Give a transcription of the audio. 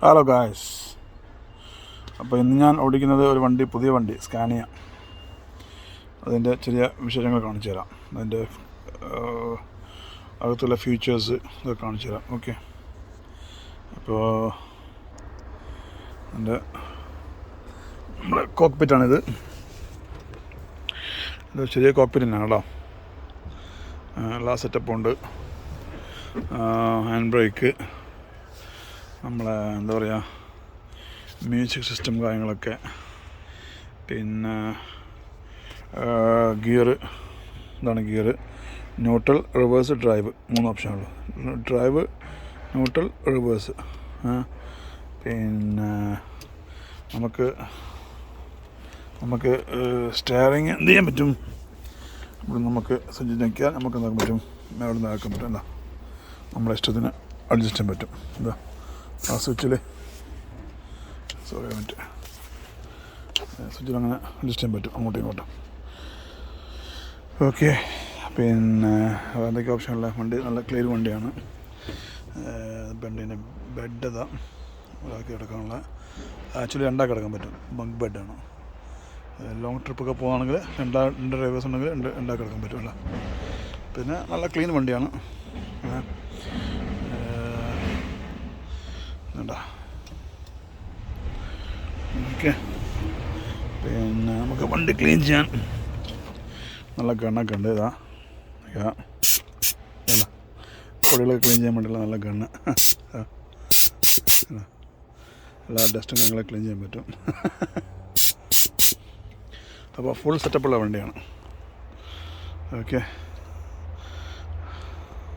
Hello guys, അപ്പോൾ ഇന്ന് ഞാൻ ഓടിക്കുന്നത് ഒരു വണ്ടി, പുതിയ വണ്ടി സ്കാനിയ. അതിൻ്റെ ചെറിയ വിശേഷങ്ങൾ കാണിച്ചു തരാം. അതിൻ്റെ അകത്തുള്ള ഫീച്ചേഴ്സ് ഇതൊക്കെ കാണിച്ചു തരാം. ഓക്കെ, അപ്പോൾ എൻ്റെ നമ്മുടെ കോക്പിറ്റാണിത്. ഇത് ചെറിയ കോക്പിറ്റ് തന്നെയാണ് കേട്ടോ. എല്ലാ സെറ്റപ്പും ഉണ്ട്. ഹാൻഡ് ബ്രേക്ക്, നമ്മളെ എന്താ പറയുക, മ്യൂസിക് സിസ്റ്റം കാര്യങ്ങളൊക്കെ, പിന്നെ ഗിയറ്, ഇതാണ് ഗിയറ്, ന്യൂട്രൽ, റിവേഴ്സ്, ഡ്രൈവ്, 3 ഓപ്ഷനുള്ളൂ. Drive, neutral, reverse. പിന്നെ നമുക്ക് സ്റ്റെയറിങ് എന്ത് ചെയ്യാൻ പറ്റും, ഇവിടെ നമുക്ക് സ്വിച്ച് ഞെക്കിയാൽ നമുക്ക് എന്താക്കാൻ പറ്റും, അവിടെ നിന്ന് ആക്കാൻ പറ്റും. എന്താ നമ്മളെ ഇഷ്ടത്തിന് അഡ്ജസ്റ്റ് ചെയ്യാൻ പറ്റും. എന്താ ആ സ്വിച്ചിൽ സ്വിച്ചിൽ അങ്ങനെ അഡ്ജസ്റ്റ് ചെയ്യാൻ പറ്റും അങ്ങോട്ടും ഇങ്ങോട്ടും. ഓക്കെ, പിന്നെ എന്തൊക്കെ ഓപ്ഷനുള്ള വണ്ടി, നല്ല ക്ലിയർ വണ്ടിയാണ്. ബെഡിൻ്റെ ബെഡ് ഇതാ ഒരാൾക്ക് കിടക്കാനുള്ള, ആക്ച്വലി 2 കിടക്കാൻ പറ്റും. ബങ്ക് ബെഡാണ്. ലോങ് ട്രിപ്പൊക്കെ പോകുകയാണെങ്കിൽ 2 ഡ്രൈവേഴ്സ് ഉണ്ടെങ്കിൽ 2 കിടക്കാൻ പറ്റുമല്ല. പിന്നെ നല്ല ക്ലീൻ വണ്ടിയാണ്. വേണ്ട, ഓക്കെ. പിന്നെ നമുക്ക് വണ്ടി ക്ലീൻ ചെയ്യാൻ നല്ല ഗണ്ണൊക്കെ ഉണ്ട്. ഇതാ പൊടികളൊക്കെ ക്ലീൻ ചെയ്യാൻ വേണ്ടിയുള്ള നല്ല ഗണ്ണ്. എല്ലാ ഡസ്റ്റും കാര്യങ്ങളൊക്കെ ക്ലീൻ ചെയ്യാൻ പറ്റും. അപ്പോൾ ഫുൾ സെറ്റപ്പുള്ള വണ്ടിയാണ്. ഓക്കെ.